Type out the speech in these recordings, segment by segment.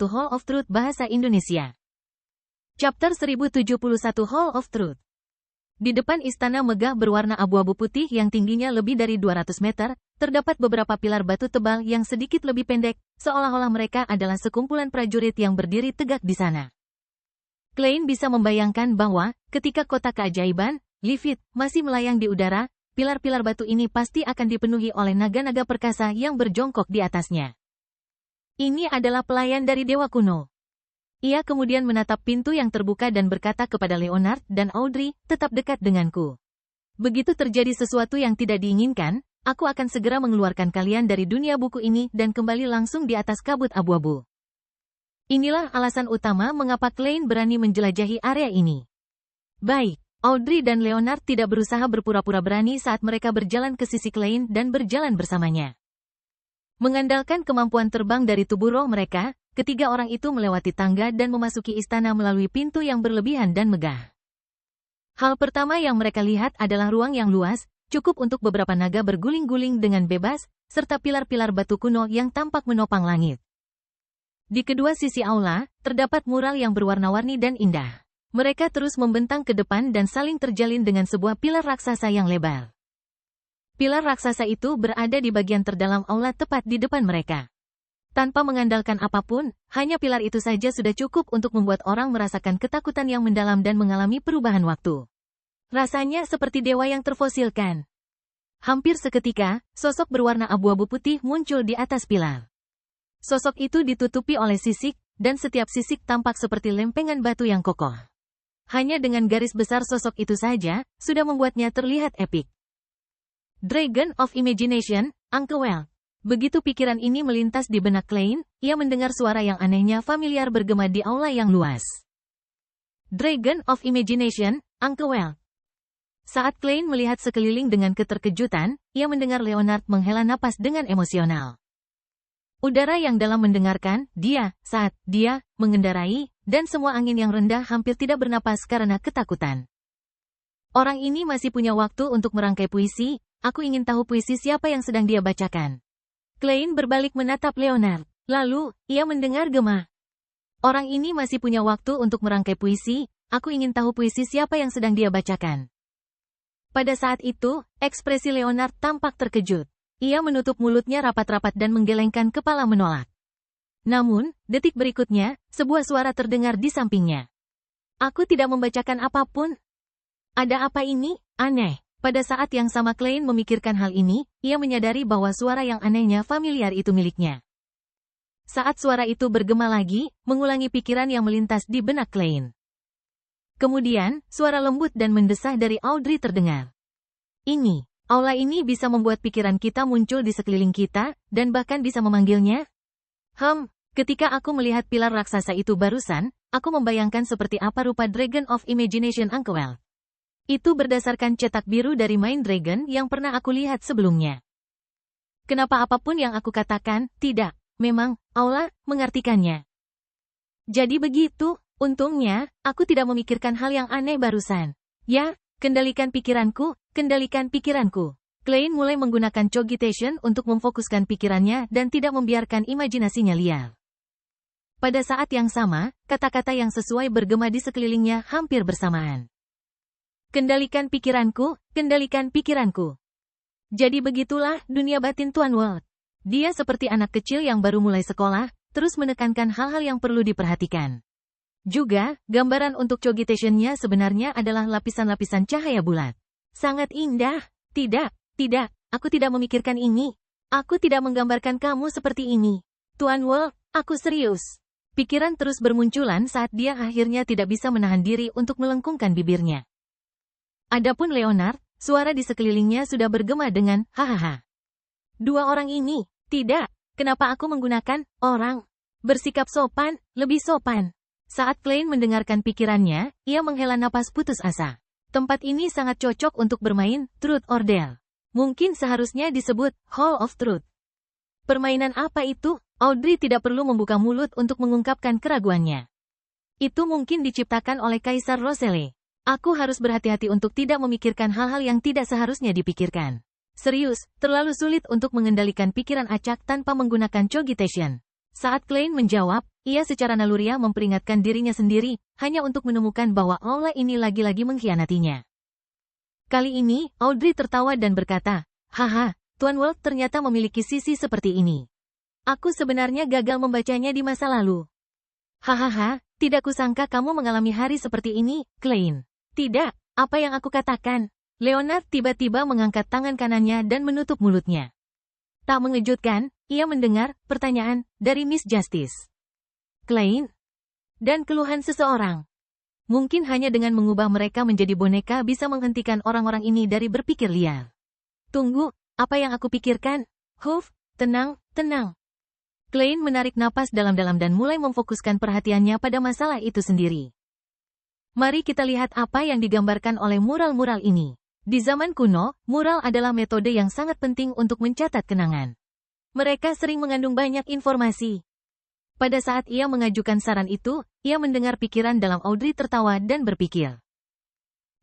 Hall of Truth Bahasa Indonesia. Chapter 1071 Hall of Truth. Di depan istana megah berwarna abu-abu putih yang tingginya lebih dari 200 meter, terdapat beberapa pilar batu tebal yang sedikit lebih pendek, seolah-olah mereka adalah sekumpulan prajurit yang berdiri tegak di sana. Klein bisa membayangkan bahwa, ketika kota keajaiban, Livit, masih melayang di udara, pilar-pilar batu ini pasti akan dipenuhi oleh naga-naga perkasa yang berjongkok di atasnya. Ini adalah pelayan dari dewa kuno. Ia kemudian menatap pintu yang terbuka dan berkata kepada Leonard dan Audrey, tetap dekat denganku. Begitu terjadi sesuatu yang tidak diinginkan, aku akan segera mengeluarkan kalian dari dunia buku ini dan kembali langsung di atas kabut abu-abu. Inilah alasan utama mengapa Klein berani menjelajahi area ini. Baik, Audrey dan Leonard tidak berusaha berpura-pura berani saat mereka berjalan ke sisi Klein dan berjalan bersamanya. Mengandalkan kemampuan terbang dari tubuh roh mereka, ketiga orang itu melewati tangga dan memasuki istana melalui pintu yang berlebihan dan megah. Hal pertama yang mereka lihat adalah ruang yang luas, cukup untuk beberapa naga berguling-guling dengan bebas, serta pilar-pilar batu kuno yang tampak menopang langit. Di kedua sisi aula, terdapat mural yang berwarna-warni dan indah. Mereka terus membentang ke depan dan saling terjalin dengan sebuah pilar raksasa yang lebar. Pilar raksasa itu berada di bagian terdalam aula tepat di depan mereka. Tanpa mengandalkan apapun, hanya pilar itu saja sudah cukup untuk membuat orang merasakan ketakutan yang mendalam dan mengalami perubahan waktu. Rasanya seperti dewa yang terfosilkan. Hampir seketika, sosok berwarna abu-abu putih muncul di atas pilar. Sosok itu ditutupi oleh sisik, dan setiap sisik tampak seperti lempengan batu yang kokoh. Hanya dengan garis besar sosok itu saja, sudah membuatnya terlihat epik. Dragon of Imagination, Ankwell. Begitu pikiran ini melintas di benak Klein, ia mendengar suara yang anehnya familiar bergema di aula yang luas. Dragon of Imagination, Ankwell. Saat Klein melihat sekeliling dengan keterkejutan, ia mendengar Leonard menghela napas dengan emosional. Udara yang dalam mendengarkan, saat dia mengendarai, dan semua angin yang rendah hampir tidak bernapas karena ketakutan. Orang ini masih punya waktu untuk merangkai puisi. Aku ingin tahu puisi siapa yang sedang dia bacakan. Klein berbalik menatap Leonard. Lalu, ia mendengar gema. Orang ini masih punya waktu untuk merangkai puisi. Aku ingin tahu puisi siapa yang sedang dia bacakan. Pada saat itu, ekspresi Leonard tampak terkejut. Ia menutup mulutnya rapat-rapat dan menggelengkan kepala menolak. Namun, detik berikutnya, sebuah suara terdengar di sampingnya. Aku tidak membacakan apapun. Ada apa ini? Aneh. Pada saat yang sama Klein memikirkan hal ini, ia menyadari bahwa suara yang anehnya familiar itu miliknya. Saat suara itu bergema lagi, mengulangi pikiran yang melintas di benak Klein. Kemudian, suara lembut dan mendesah dari Audrey terdengar. Aula ini bisa membuat pikiran kita muncul di sekeliling kita, dan bahkan bisa memanggilnya? Ketika aku melihat pilar raksasa itu barusan, aku membayangkan seperti apa rupa Dragon of Imagination Ankwell. Itu berdasarkan cetak biru dari Mind Dragon yang pernah aku lihat sebelumnya. Kenapa apapun yang aku katakan, tidak, memang, aula, mengartikannya. Jadi begitu, untungnya, aku tidak memikirkan hal yang aneh barusan. Ya, kendalikan pikiranku, kendalikan pikiranku. Klein mulai menggunakan cogitation untuk memfokuskan pikirannya dan tidak membiarkan imajinasinya liar. Pada saat yang sama, kata-kata yang sesuai bergema di sekelilingnya hampir bersamaan. Kendalikan pikiranku, kendalikan pikiranku. Jadi begitulah dunia batin Tuan World. Dia seperti anak kecil yang baru mulai sekolah, terus menekankan hal-hal yang perlu diperhatikan. Juga, gambaran untuk cogitation-nya sebenarnya adalah lapisan-lapisan cahaya bulat. Sangat indah. Tidak, aku tidak memikirkan ini. Aku tidak menggambarkan kamu seperti ini. Tuan World, aku serius. Pikiran terus bermunculan saat dia akhirnya tidak bisa menahan diri untuk melengkungkan bibirnya. Adapun Leonard, suara di sekelilingnya sudah bergema dengan, hahaha. Dua orang ini, tidak, kenapa aku menggunakan, orang. Bersikap sopan, lebih sopan. Saat Klein mendengarkan pikirannya, ia menghela napas putus asa. Tempat ini sangat cocok untuk bermain, Truth or Dare. Mungkin seharusnya disebut, Hall of Truth. Permainan apa itu? Audrey tidak perlu membuka mulut untuk mengungkapkan keraguannya. Itu mungkin diciptakan oleh Kaisar Roselle. Aku harus berhati-hati untuk tidak memikirkan hal-hal yang tidak seharusnya dipikirkan. Serius, terlalu sulit untuk mengendalikan pikiran acak tanpa menggunakan cogitation. Saat Klein menjawab, ia secara naluriah memperingatkan dirinya sendiri, hanya untuk menemukan bahwa aula ini lagi-lagi mengkhianatinya. Kali ini, Audrey tertawa dan berkata, "Haha, Tuan World ternyata memiliki sisi seperti ini. Aku sebenarnya gagal membacanya di masa lalu." "Hahaha, tidak kusangka kamu mengalami hari seperti ini, Klein." "Tidak, apa yang aku katakan?" Leonard tiba-tiba mengangkat tangan kanannya dan menutup mulutnya. Tak mengejutkan, ia mendengar pertanyaan dari Miss Justice. "Klein?" Dan keluhan seseorang. Mungkin hanya dengan mengubah mereka menjadi boneka bisa menghentikan orang-orang ini dari berpikir liar. "Tunggu, apa yang aku pikirkan? Huff, tenang, tenang." Klein menarik napas dalam-dalam dan mulai memfokuskan perhatiannya pada masalah itu sendiri. Mari kita lihat apa yang digambarkan oleh mural-mural ini. Di zaman kuno, mural adalah metode yang sangat penting untuk mencatat kenangan. Mereka sering mengandung banyak informasi. Pada saat ia mengajukan saran itu, ia mendengar pikiran dalam Audrey tertawa dan berpikir.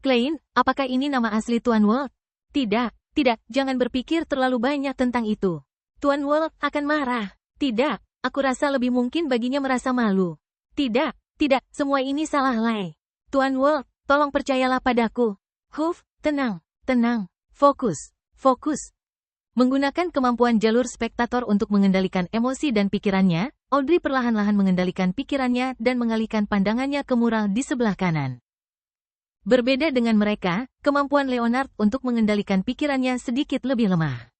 "Klein, apakah ini nama asli Tuan World?" "Tidak, tidak, jangan berpikir terlalu banyak tentang itu. Tuan World akan marah." "Tidak, aku rasa lebih mungkin baginya merasa malu." "Tidak, tidak, semua ini salah Lai. Tuan World, tolong percayalah padaku." "Huff, tenang, tenang, fokus, fokus." Menggunakan kemampuan jalur spektator untuk mengendalikan emosi dan pikirannya, Audrey perlahan-lahan mengendalikan pikirannya dan mengalihkan pandangannya ke mural di sebelah kanan. Berbeda dengan mereka, kemampuan Leonard untuk mengendalikan pikirannya sedikit lebih lemah.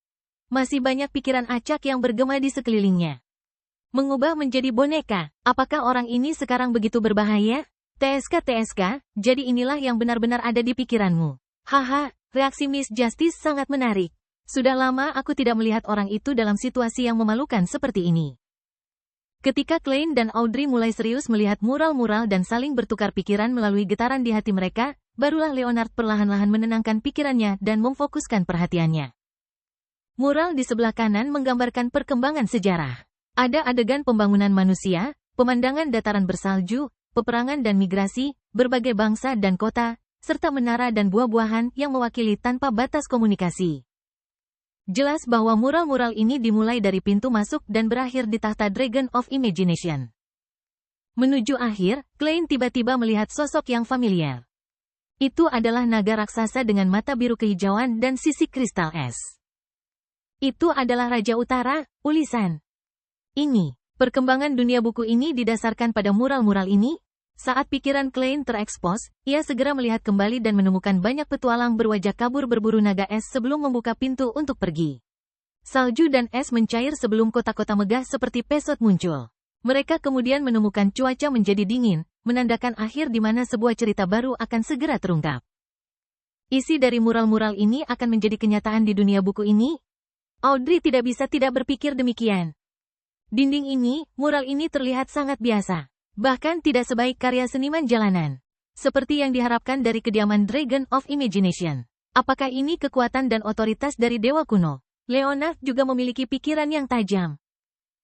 Masih banyak pikiran acak yang bergema di sekelilingnya. Mengubah menjadi boneka, apakah orang ini sekarang begitu berbahaya? TSK, jadi inilah yang benar-benar ada di pikiranmu. Haha, reaksi Miss Justice sangat menarik. Sudah lama aku tidak melihat orang itu dalam situasi yang memalukan seperti ini. Ketika Klein dan Audrey mulai serius melihat mural-mural dan saling bertukar pikiran melalui getaran di hati mereka, barulah Leonard perlahan-lahan menenangkan pikirannya dan memfokuskan perhatiannya. Mural di sebelah kanan menggambarkan perkembangan sejarah. Ada adegan pembangunan manusia, pemandangan dataran bersalju, peperangan dan migrasi, berbagai bangsa dan kota, serta menara dan buah-buahan yang mewakili tanpa batas komunikasi. Jelas bahwa mural-mural ini dimulai dari pintu masuk dan berakhir di tahta Dragon of Imagination. Menuju akhir, Klein tiba-tiba melihat sosok yang familiar. Itu adalah naga raksasa dengan mata biru kehijauan dan sisik kristal es. Itu adalah Raja Utara, Ulisan. Ini, perkembangan dunia buku ini didasarkan pada mural-mural ini. Saat pikiran Klein terekspos, ia segera melihat kembali dan menemukan banyak petualang berwajah kabur berburu naga es sebelum membuka pintu untuk pergi. Salju dan es mencair sebelum kota-kota megah seperti Pesot muncul. Mereka kemudian menemukan cuaca menjadi dingin, menandakan akhir di mana sebuah cerita baru akan segera terungkap. Isi dari mural-mural ini akan menjadi kenyataan di dunia buku ini? Audrey tidak bisa tidak berpikir demikian. Dinding ini, mural ini terlihat sangat biasa. Bahkan tidak sebaik karya seniman jalanan. Seperti yang diharapkan dari kediaman Dragon of Imagination. Apakah ini kekuatan dan otoritas dari dewa kuno? Leonard juga memiliki pikiran yang tajam.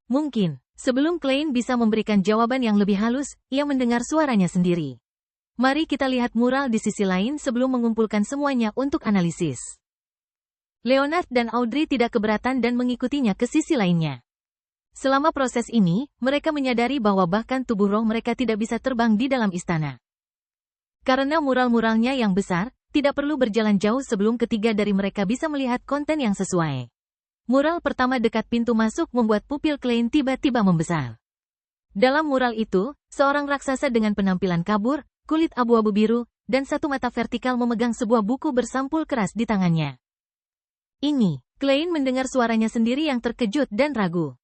Mungkin, sebelum Klein bisa memberikan jawaban yang lebih halus, ia mendengar suaranya sendiri. Mari kita lihat mural di sisi lain sebelum mengumpulkan semuanya untuk analisis. Leonard dan Audrey tidak keberatan dan mengikutinya ke sisi lainnya. Selama proses ini, mereka menyadari bahwa bahkan tubuh roh mereka tidak bisa terbang di dalam istana. Karena mural-muralnya yang besar, tidak perlu berjalan jauh sebelum ketiga dari mereka bisa melihat konten yang sesuai. Mural pertama dekat pintu masuk membuat pupil Klein tiba-tiba membesar. Dalam mural itu, seorang raksasa dengan penampilan kabur, kulit abu-abu biru, dan satu mata vertikal memegang sebuah buku bersampul keras di tangannya. Ini, Klein mendengar suaranya sendiri yang terkejut dan ragu.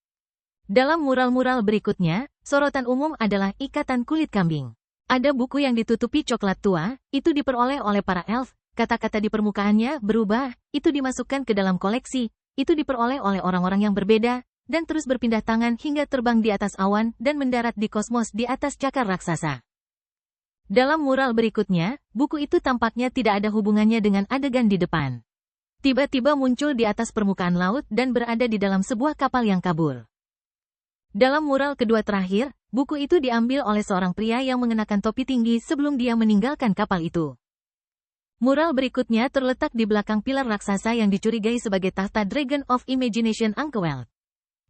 Dalam mural-mural berikutnya, sorotan umum adalah ikatan kulit kambing. Ada buku yang ditutupi coklat tua, itu diperoleh oleh para elf, kata-kata di permukaannya berubah, itu dimasukkan ke dalam koleksi, itu diperoleh oleh orang-orang yang berbeda, dan terus berpindah tangan hingga terbang di atas awan dan mendarat di kosmos di atas cakar raksasa. Dalam mural berikutnya, buku itu tampaknya tidak ada hubungannya dengan adegan di depan. Tiba-tiba muncul di atas permukaan laut dan berada di dalam sebuah kapal yang kabur. Dalam mural kedua terakhir, buku itu diambil oleh seorang pria yang mengenakan topi tinggi sebelum dia meninggalkan kapal itu. Mural berikutnya terletak di belakang pilar raksasa yang dicurigai sebagai tahta Dragon of Imagination Anchorwell.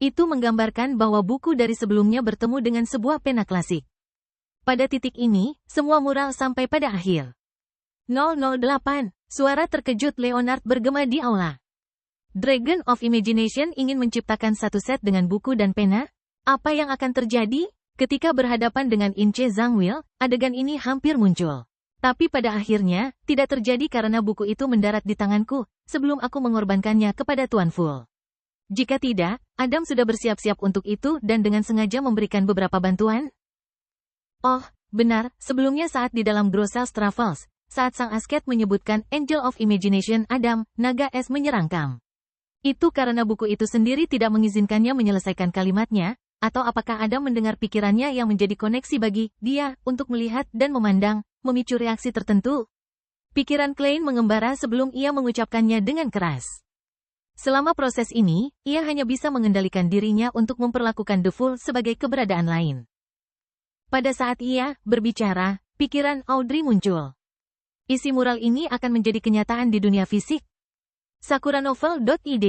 Itu menggambarkan bahwa buku dari sebelumnya bertemu dengan sebuah pena klasik. Pada titik ini, semua mural sampai pada akhir. 008. Suara terkejut Leonard bergema di aula. Dragon of Imagination ingin menciptakan satu set dengan buku dan pena? Apa yang akan terjadi? Ketika berhadapan dengan Ince Zhangwil, adegan ini hampir muncul. Tapi pada akhirnya, tidak terjadi karena buku itu mendarat di tanganku, sebelum aku mengorbankannya kepada Tuan Full. Jika tidak, Adam sudah bersiap-siap untuk itu dan dengan sengaja memberikan beberapa bantuan? Oh, benar, sebelumnya saat di dalam Grossels Travels, saat sang asket menyebutkan Angel of Imagination Adam, naga es menyerangkam. Itu karena buku itu sendiri tidak mengizinkannya menyelesaikan kalimatnya, atau apakah Adam mendengar pikirannya yang menjadi koneksi bagi dia untuk melihat dan memandang, memicu reaksi tertentu? Pikiran Klein mengembara sebelum ia mengucapkannya dengan keras. Selama proses ini, ia hanya bisa mengendalikan dirinya untuk memperlakukan The Fool sebagai keberadaan lain. Pada saat ia berbicara, pikiran Audrey muncul. Isi mural ini akan menjadi kenyataan di dunia fisik. Sakura Novel.id